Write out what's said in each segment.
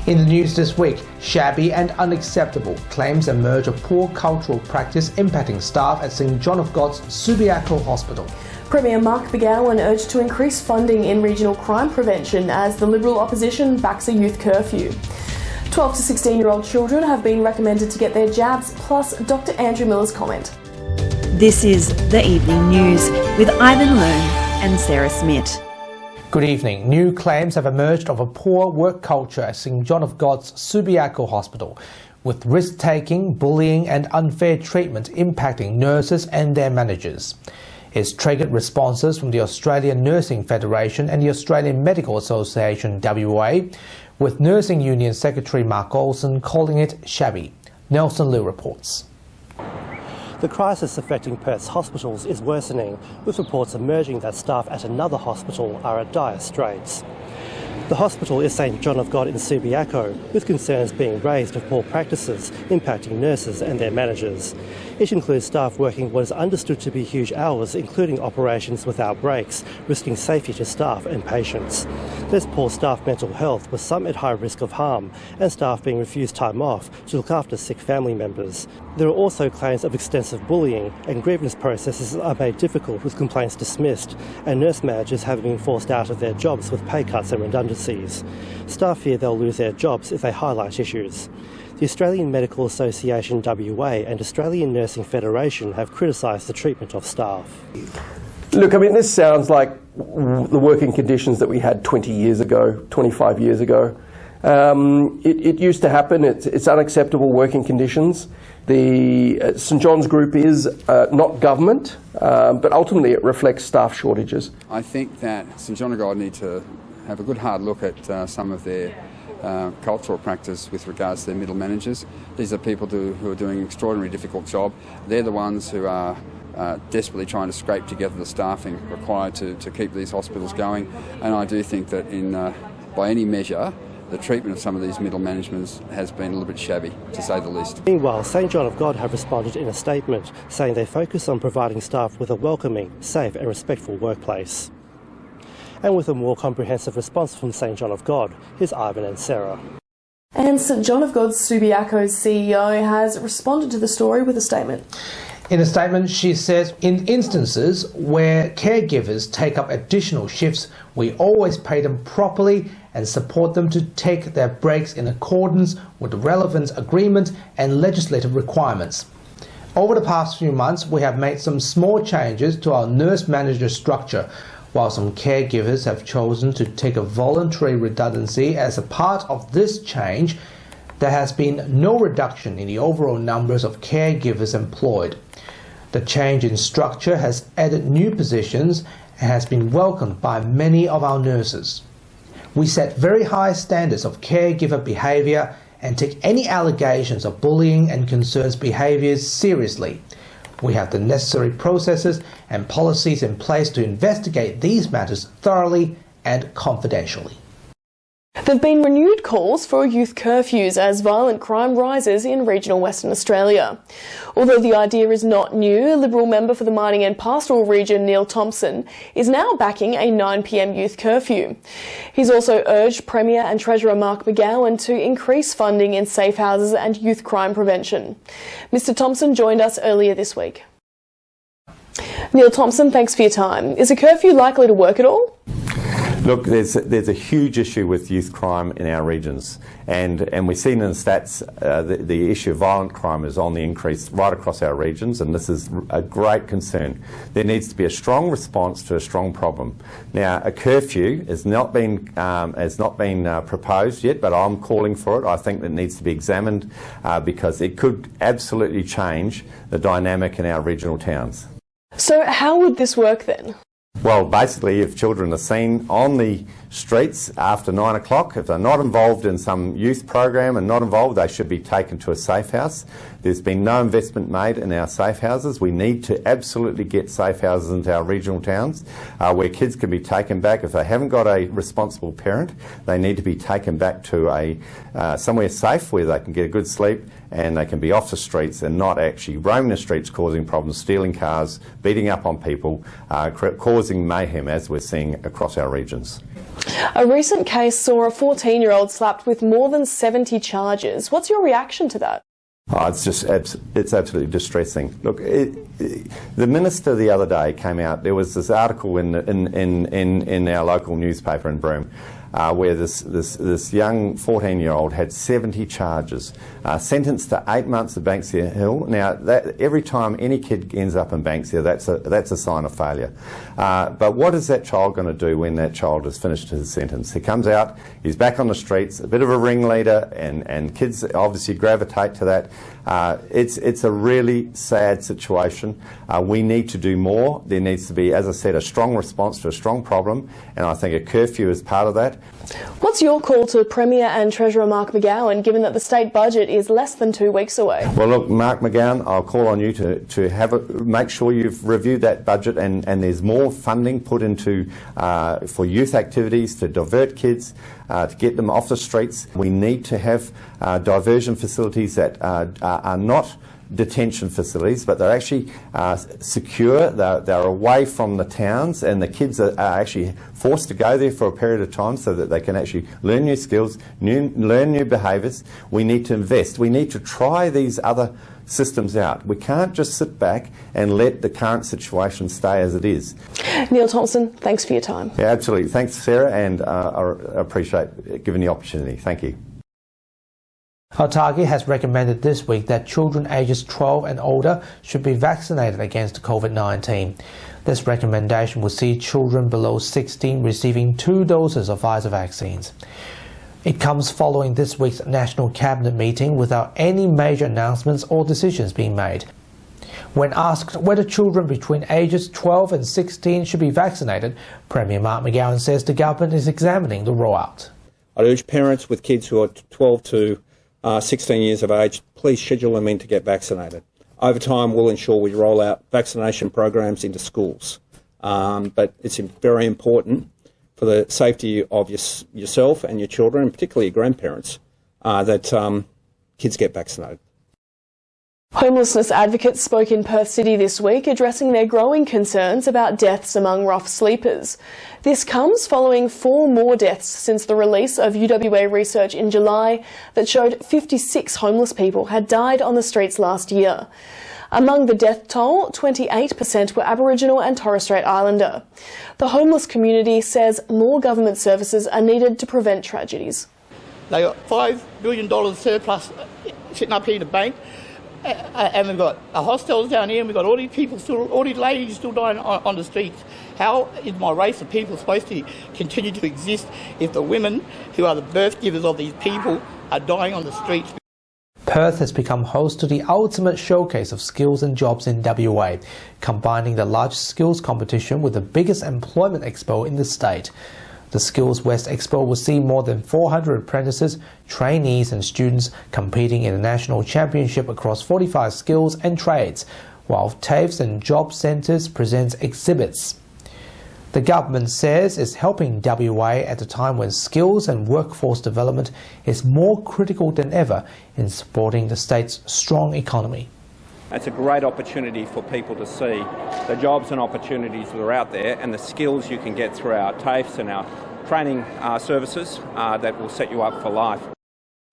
In the news this week, shabby and unacceptable claims emerge of poor cultural practice impacting staff at St John of God's Subiaco Hospital. Premier Mark McGowan urged to increase funding in regional crime prevention as the Liberal opposition backs a youth curfew. 12 to 16-year-old children have been recommended to get their jabs, plus Dr Andrew Miller's comment. This is The Evening News with Ivan Leung and Sarah Smit. Good evening. New claims have emerged of a poor work culture at St John of God's Subiaco Hospital, with risk-taking, bullying and unfair treatment impacting nurses and their managers. It's triggered responses from the Australian Nursing Federation and the Australian Medical Association WA, with Nursing Union Secretary Mark Olsen calling it shabby. Nelson Liu reports. The crisis affecting Perth's hospitals is worsening, with reports emerging that staff at another hospital are at dire straits. The hospital is St John of God in Subiaco, with concerns being raised of poor practices impacting nurses and their managers. It includes staff working what is understood to be huge hours, including operations without breaks, risking safety to staff and patients. There's poor staff mental health, with some at high risk of harm, and staff being refused time off to look after sick family members. There are also claims of extensive bullying, and grievance processes are made difficult with complaints dismissed, and nurse managers have been forced out of their jobs with pay cuts and redundancies. Staff fear they'll lose their jobs if they highlight issues. The Australian Medical Association WA and Australian Nursing Federation have criticised the treatment of staff. Look, I mean, this sounds like the working conditions that we had 20 years ago, 25 years ago. It used to happen. It's unacceptable working conditions. The St John's Group is not government, but ultimately it reflects staff shortages. I think that St John of God need to have a good hard look at some of their cultural practice with regards to their middle managers. These are people who are doing an extraordinarily difficult job. They're the ones who are desperately trying to scrape together the staffing required to keep these hospitals going. And I do think that by any measure, the treatment of some of these middle managements has been a little bit shabby, to say the least. Meanwhile, St John of God have responded in a statement, saying they focus on providing staff with a welcoming, safe and respectful workplace. And with a more comprehensive response from St John of God, here's Ivan and Sarah. And St John of God's Subiaco's CEO has responded to the story with a statement. In a statement, she says, in instances where caregivers take up additional shifts, we always pay them properly and support them to take their breaks in accordance with the relevant agreement and legislative requirements. Over the past few months, we have made some small changes to our nurse manager structure, while some caregivers have chosen to take a voluntary redundancy as a part of this change. There has been no reduction in the overall numbers of caregivers employed. The change in structure has added new positions and has been welcomed by many of our nurses. We set very high standards of caregiver behaviour and take any allegations of bullying and concerns behaviours seriously. We have the necessary processes and policies in place to investigate these matters thoroughly and confidentially. There have been renewed calls for youth curfews as violent crime rises in regional Western Australia. Although the idea is not new, Liberal member for the Mining and Pastoral region Neil Thompson is now backing a 9 p.m. youth curfew. He's also urged Premier and Treasurer Mark McGowan to increase funding in safe houses and youth crime prevention. Mr Thompson joined us earlier this week. Neil Thompson, thanks for your time. Is a curfew likely to work at all? Look, there's a huge issue with youth crime in our regions, and we've seen in the stats the issue of violent crime is on the increase right across our regions, and this is a great concern. There needs to be a strong response to a strong problem. Now, a curfew has not been proposed yet, but I'm calling for it. I think that it needs to be examined because it could absolutely change the dynamic in our regional towns. So how would this work then? Well, basically, if children are seen on the streets after 9 o'clock, if they're not involved in some youth program and not involved, they should be taken to a safe house. There's been no investment made in our safe houses. We need to absolutely get safe houses into our regional towns where kids can be taken back. If they haven't got a responsible parent, they need to be taken back to somewhere safe where they can get a good sleep and they can be off the streets and not actually roaming the streets causing problems, stealing cars, beating up on people, causing mayhem as we're seeing across our regions. A recent case saw a 14-year-old slapped with more than 70 charges. What's your reaction to that? Oh, it's absolutely distressing. Look, the minister the other day came out. There was this article in our local newspaper in Broome, where this young 14-year-old had 70 charges, sentenced to 8 months of Banksia Hill. Now, every time any kid ends up in Banksia, that's a sign of failure. But what is that child going to do when that child has finished his sentence? He comes out, he's back on the streets, a bit of a ringleader, and kids obviously gravitate to that. It's a really sad situation. We need to do more. There needs to be, as I said, a strong response to a strong problem, and I think a curfew is part of that. What's your call to Premier and Treasurer Mark McGowan, given that the state budget is less than 2 weeks away? Well, look, Mark McGowan, I'll call on you to make sure you've reviewed that budget and there's more funding put into for youth activities to divert kids, to get them off the streets. We need to have diversion facilities that are not detention facilities, but they're actually secure. They're away from the towns, and the kids are actually forced to go there for a period of time so that they can actually learn new skills, learn new behaviours. We need to invest. We need to try these other systems out. We can't just sit back and let the current situation stay as it is. Neil Thompson, thanks for your time. Yeah, absolutely. Thanks, Sarah, and I appreciate giving the opportunity. Thank you. Otago has recommended this week that children ages 12 and older should be vaccinated against COVID-19. This recommendation will see children below 16 receiving 2 doses of Pfizer vaccines. It comes following this week's National Cabinet meeting without any major announcements or decisions being made. When asked whether children between ages 12 and 16 should be vaccinated, Premier Mark McGowan says the government is examining the rollout. I urge parents with kids who are 12 to 16 years of age, please schedule them in to get vaccinated. Over time, we'll ensure we roll out vaccination programs into schools. But it's very important for the safety of yourself and your children, and particularly your grandparents, that kids get vaccinated. Homelessness advocates spoke in Perth City this week, addressing their growing concerns about deaths among rough sleepers. This comes following 4 more deaths since the release of UWA research in July that showed 56 homeless people had died on the streets last year. Among the death toll, 28% were Aboriginal and Torres Strait Islander. The homeless community says more government services are needed to prevent tragedies. They got $5 billion surplus sitting up here in the bank. And we've got hostels down here, and we've got all these people all these ladies still dying on the streets. How is my race of people supposed to continue to exist if the women who are the birth givers of these people are dying on the streets? Perth has become host to the ultimate showcase of skills and jobs in WA, combining the largest skills competition with the biggest employment expo in the state. The Skills West Expo will see more than 400 apprentices, trainees and students competing in a national championship across 45 skills and trades, while TAFEs and job centres presents exhibits. The government says it's helping WA at a time when skills and workforce development is more critical than ever in supporting the state's strong economy. It's a great opportunity for people to see the jobs and opportunities that are out there and the skills you can get through our TAFEs and our training services that will set you up for life.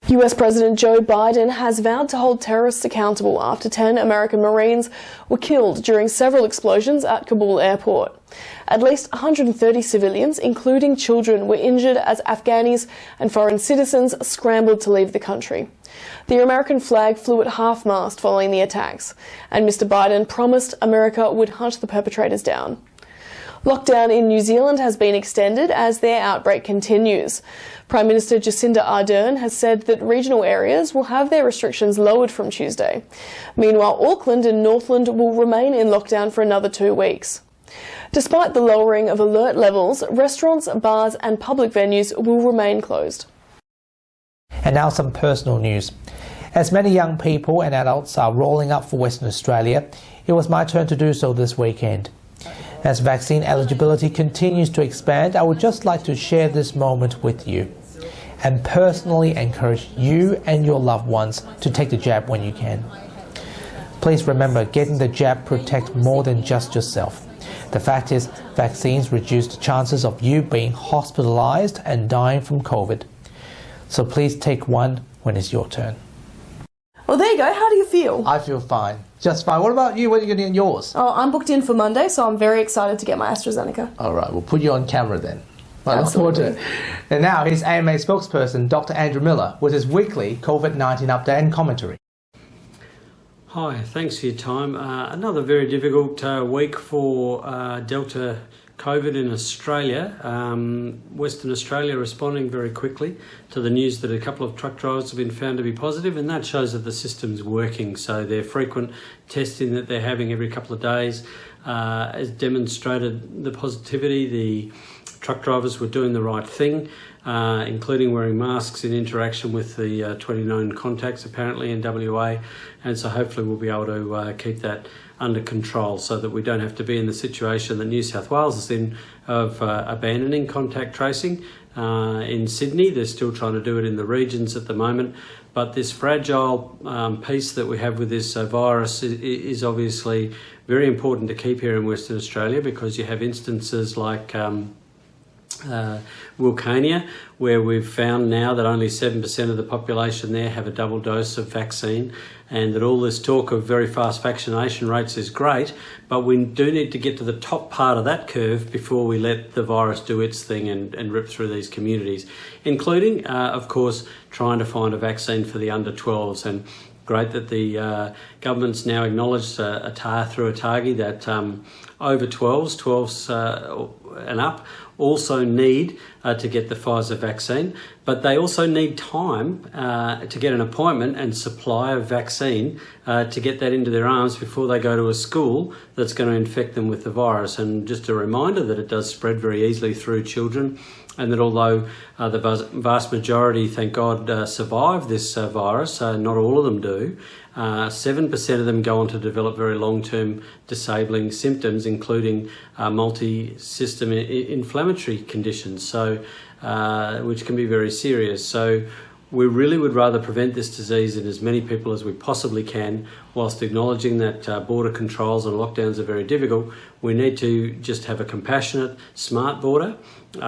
US President Joe Biden has vowed to hold terrorists accountable after 10 American Marines were killed during several explosions at Kabul airport. At least 130 civilians, including children, were injured as Afghanis and foreign citizens scrambled to leave the country. The American flag flew at half-mast following the attacks, and Mr. Biden promised America would hunt the perpetrators down. Lockdown in New Zealand has been extended as their outbreak continues. Prime Minister Jacinda Ardern has said that regional areas will have their restrictions lowered from Tuesday. Meanwhile, Auckland and Northland will remain in lockdown for another 2 weeks. Despite the lowering of alert levels, restaurants, bars and public venues will remain closed. And now some personal news. As many young people and adults are rolling up for Western Australia, it was my turn to do so this weekend. As vaccine eligibility continues to expand, I would just like to share this moment with you and personally encourage you and your loved ones to take the jab when you can. Please remember, getting the jab protects more than just yourself. The fact is, vaccines reduce the chances of you being hospitalised and dying from COVID. So please take one when it's your turn. Well, there you go. How do you feel? I feel fine. Just fine. What about you? When are you getting yours? Oh, I'm booked in for Monday, so I'm very excited to get my AstraZeneca. All right, we'll put you on camera then. I look forward to it. And now here's AMA spokesperson Dr. Andrew Miller with his weekly COVID-19 update and commentary. Hi, thanks for your time. Another very difficult week for Delta COVID in Australia. Western Australia responding very quickly to the news that a couple of truck drivers have been found to be positive, and that shows that the system's working. So their frequent testing that they're having every couple of days has demonstrated the positivity. The truck drivers were doing the right thing, including wearing masks in interaction with the 20 known contacts apparently in WA, and so hopefully we'll be able to keep that under control so that we don't have to be in the situation that New South Wales is in of abandoning contact tracing. In Sydney, they're still trying to do it in the regions at the moment, but this fragile piece that we have with this virus is obviously very important to keep here in Western Australia, because you have instances like Wilcania, where we've found now that only 7% of the population there have a double dose of vaccine, and that all this talk of very fast vaccination rates is great, but we do need to get to the top part of that curve before we let the virus do its thing and rip through these communities, including, of course, trying to find a vaccine for the under 12s. And great that the government's now acknowledged through ATAGI that over 12s and up also need to get the Pfizer vaccine, but they also need time to get an appointment and supply of vaccine to get that into their arms before they go to a school that's going to infect them with the virus. And just a reminder that it does spread very easily through children, and that although the vast majority, thank God, survive this virus, not all of them do, 7% of them go on to develop very long-term disabling symptoms, including multi-system inflammatory conditions, so which can be very serious. So we really would rather prevent this disease in as many people as we possibly can, whilst acknowledging that border controls and lockdowns are very difficult. We need to just have a compassionate, smart border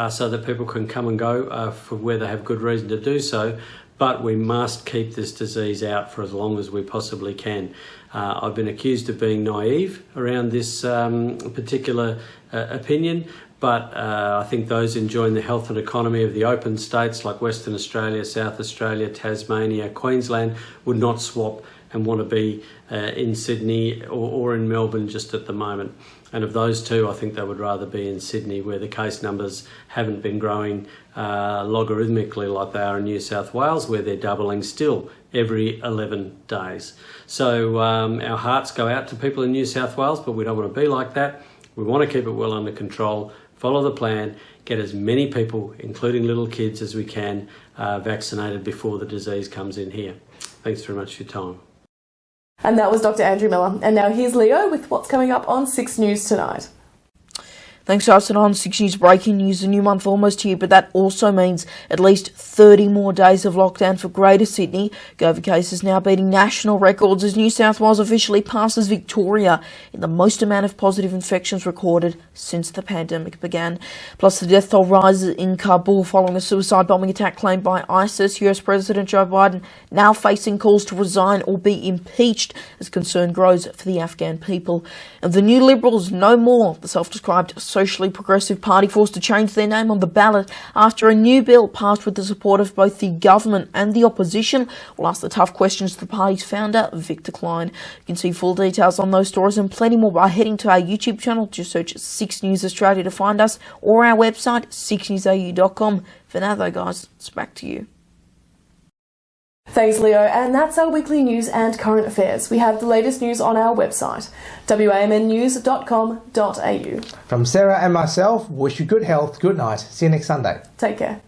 so that people can come and go for where they have good reason to do so. But we must keep this disease out for as long as we possibly can. I've been accused of being naive around this particular opinion, but I think those enjoying the health and economy of the open states like Western Australia, South Australia, Tasmania, Queensland would not swap and want to be in Sydney or in Melbourne just at the moment. And of those two, I think they would rather be in Sydney, where the case numbers haven't been growing logarithmically like they are in New South Wales, where they're doubling still every 11 days. So our hearts go out to people in New South Wales, but we don't want to be like that. We want to keep it well under control, follow the plan, get as many people, including little kids, as we can vaccinated before the disease comes in here. Thanks very much for your time. And that was Dr. Andrew Miller. And now here's Leo with what's coming up on 6 News tonight. Thanks, Arson. On 6 News breaking news, the new month almost here, but that also means at least 30 more days of lockdown for Greater Sydney. COVID cases now beating national records as New South Wales officially passes Victoria in the most amount of positive infections recorded since the pandemic began. Plus, the death toll rises in Kabul following a suicide bombing attack claimed by ISIS. US President Joe Biden now facing calls to resign or be impeached as concern grows for the Afghan people. And the New Liberals no more. The self-described socially progressive party forced to change their name on the ballot after a new bill passed with the support of both the government and the opposition. We'll ask the tough questions to the party's founder, Victor Klein. You can see full details on those stories and plenty more by heading to our YouTube channel. Just search 6 News Australia to find us, or our website 6newsau.com. For now though, guys, it's back to you. Thanks, Leo, and that's our weekly news and current affairs. We have the latest news on our website, wamnnews.com.au. From Sarah and myself, wish you good health, good night. See you next Sunday. Take care.